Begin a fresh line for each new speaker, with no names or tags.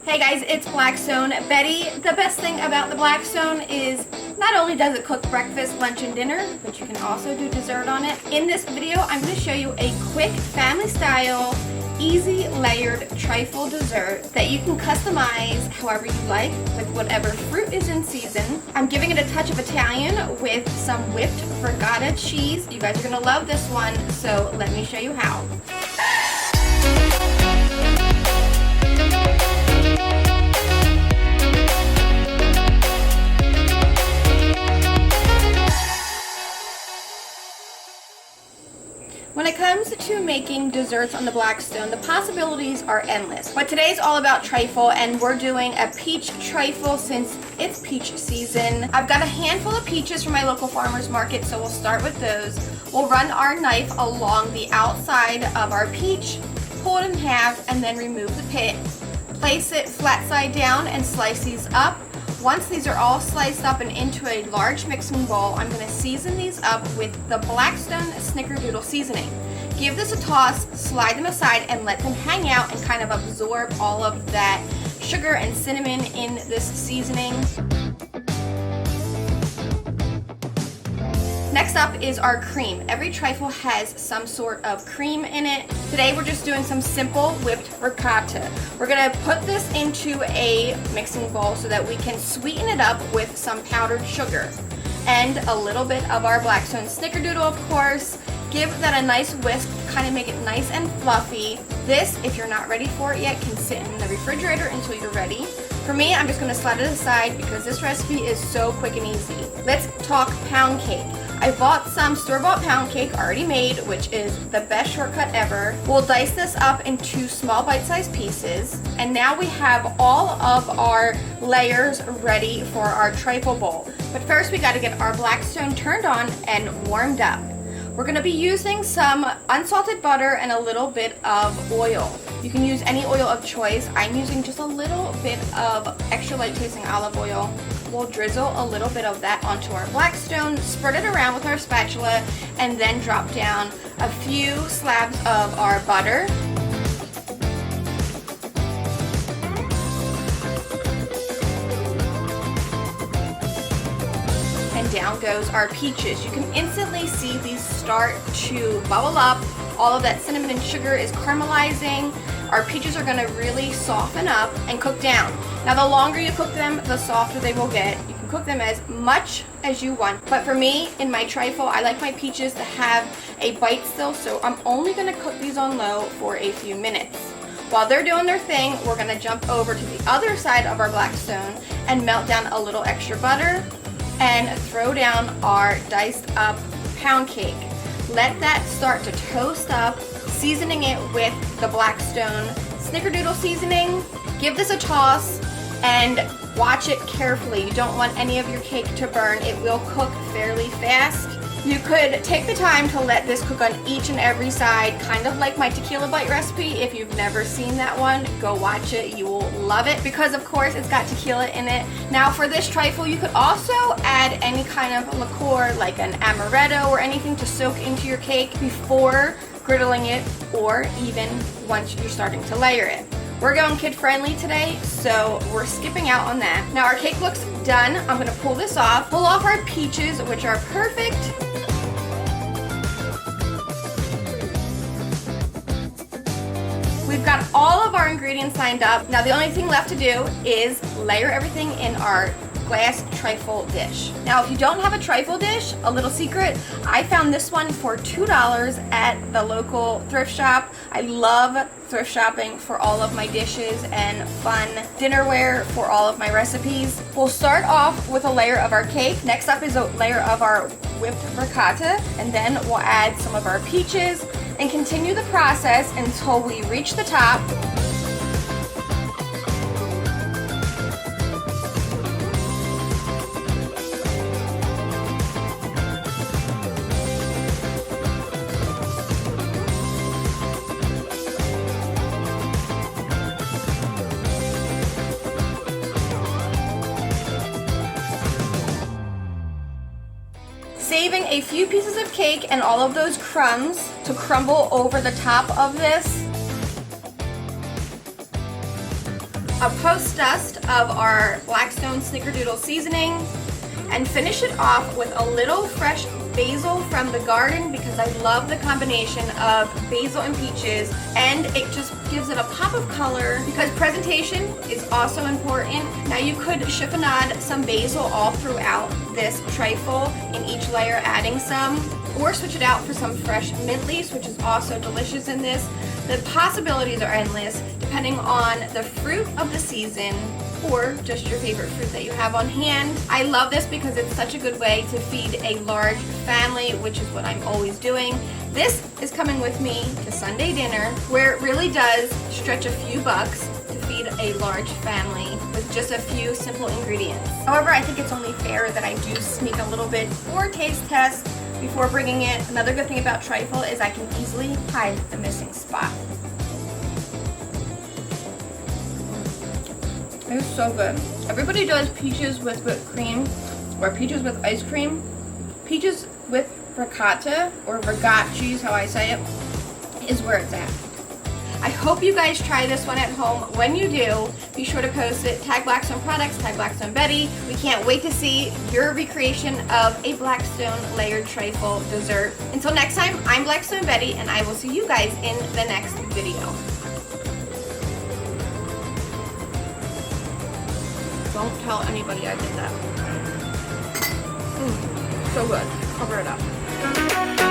Hey guys, it's Blackstone Betty. The best thing about the Blackstone is not only does it cook breakfast, lunch, and dinner, but you can also do dessert on it. In this video, I'm going to show you a quick family style, easy layered trifle dessert that you can customize however you like with whatever fruit is in season. I'm giving it a touch of Italian with some whipped ricotta cheese. You guys are going to love this one, so let me show you how. When it comes to making desserts on the Blackstone, the possibilities are endless. But today's all about trifle, and we're doing a peach trifle since it's peach season. I've got a handful of peaches from my local farmer's market, so we'll start with those. We'll run our knife along the outside of our peach, pull it in half, and then remove the pit. Place it flat side down and slice these up. Once these are all sliced up and into a large mixing bowl, I'm going to season these up with the Blackstone Snickerdoodle seasoning. Give this a toss, slide them aside, and let them hang out and kind of absorb all of that sugar and cinnamon in this seasoning. Next up is our cream. Every trifle has some sort of cream in it. Today we're just doing some simple whipped ricotta. We're gonna put this into a mixing bowl so that we can sweeten it up with some powdered sugar and a little bit of our Blackstone Snickerdoodle, of course. Give that a nice whisk to kind of make it nice and fluffy. This, if you're not ready for it yet, can sit in the refrigerator until you're ready. For me, I'm just gonna slide it aside because this recipe is so quick and easy. Let's talk pound cake. I bought some store-bought pound cake already made, which is the best shortcut ever. We'll dice this up into small bite-sized pieces. And now we have all of our layers ready for our trifle bowl. But first we gotta get our Blackstone turned on and warmed up. We're gonna be using some unsalted butter and a little bit of oil. You can use any oil of choice. I'm using just a little bit of extra light tasting olive oil. We'll drizzle a little bit of that onto our Blackstone, spread it around with our spatula, and then drop down a few slabs of our butter. And down goes our peaches. You can instantly see these start to bubble up. All of that cinnamon and sugar is caramelizing. Our peaches are gonna really soften up and cook down. Now the longer you cook them, the softer they will get. You can cook them as much as you want. But for me, in my trifle, I like my peaches to have a bite still, so I'm only gonna cook these on low for a few minutes. While they're doing their thing, we're gonna jump over to the other side of our Blackstone and melt down a little extra butter and throw down our diced up pound cake. Let that start to toast up, seasoning it with the Blackstone Snickerdoodle seasoning. Give this a toss and watch it carefully. You don't want any of your cake to burn. It will cook fairly fast. You could take the time to let this cook on each and every side, kind of like my tequila bite recipe. If you've never seen that one, go watch it. You will love it because, of course, it's got tequila in it. Now, for this trifle, you could also add any kind of liqueur, like an amaretto or anything to soak into your cake before griddling it, or even once you're starting to layer it. We're going kid-friendly today, so we're skipping out on that. Now, our cake looks done. I'm gonna pull this off. Pull off our peaches, which are perfect. We've got all of our ingredients lined up. Now the only thing left to do is layer everything in our glass trifle dish. Now if you don't have a trifle dish, a little secret, I found this one for $2 at the local thrift shop. I love thrift shopping for all of my dishes and fun dinnerware for all of my recipes. We'll start off with a layer of our cake. Next up is a layer of our whipped ricotta, and then we'll add some of our peaches and continue the process until we reach the top. Saving a few pieces of cake and all of those crumbs to crumble over the top of this. a post dust of our Blackstone Snickerdoodle seasoning, and finish it off with a little fresh basil from the garden because I love the combination of basil and peaches, and it just gives it a pop of color because presentation is also important. Now you could chiffonade some basil all throughout this trifle, in each layer adding some, or switch it out for some fresh mint leaves, which is also delicious in this. The possibilities are endless depending on the fruit of the season or just your favorite fruit that you have on hand. I love this because it's such a good way to feed a large family, which is what I'm always doing. This is coming with me to Sunday dinner, where it really does stretch a few bucks to feed a large family with just a few simple ingredients. However, I think it's only fair that I do sneak a little bit for a taste test before bringing it. Another good thing about trifle is I can easily hide the missing spot. It's so good. Everybody does peaches with whipped cream or peaches with ice cream. Peaches with ricotta, or rigacci is how I say it, is where it's at. I hope you guys try this one at home. When you do, be sure to post it. Tag Blackstone Products, tag Blackstone Betty. We can't wait to see your recreation of a Blackstone layered trifle dessert. Until next time, I'm Blackstone Betty, and I will see you guys in the next video. Don't tell anybody I did that. So good. Cover it up.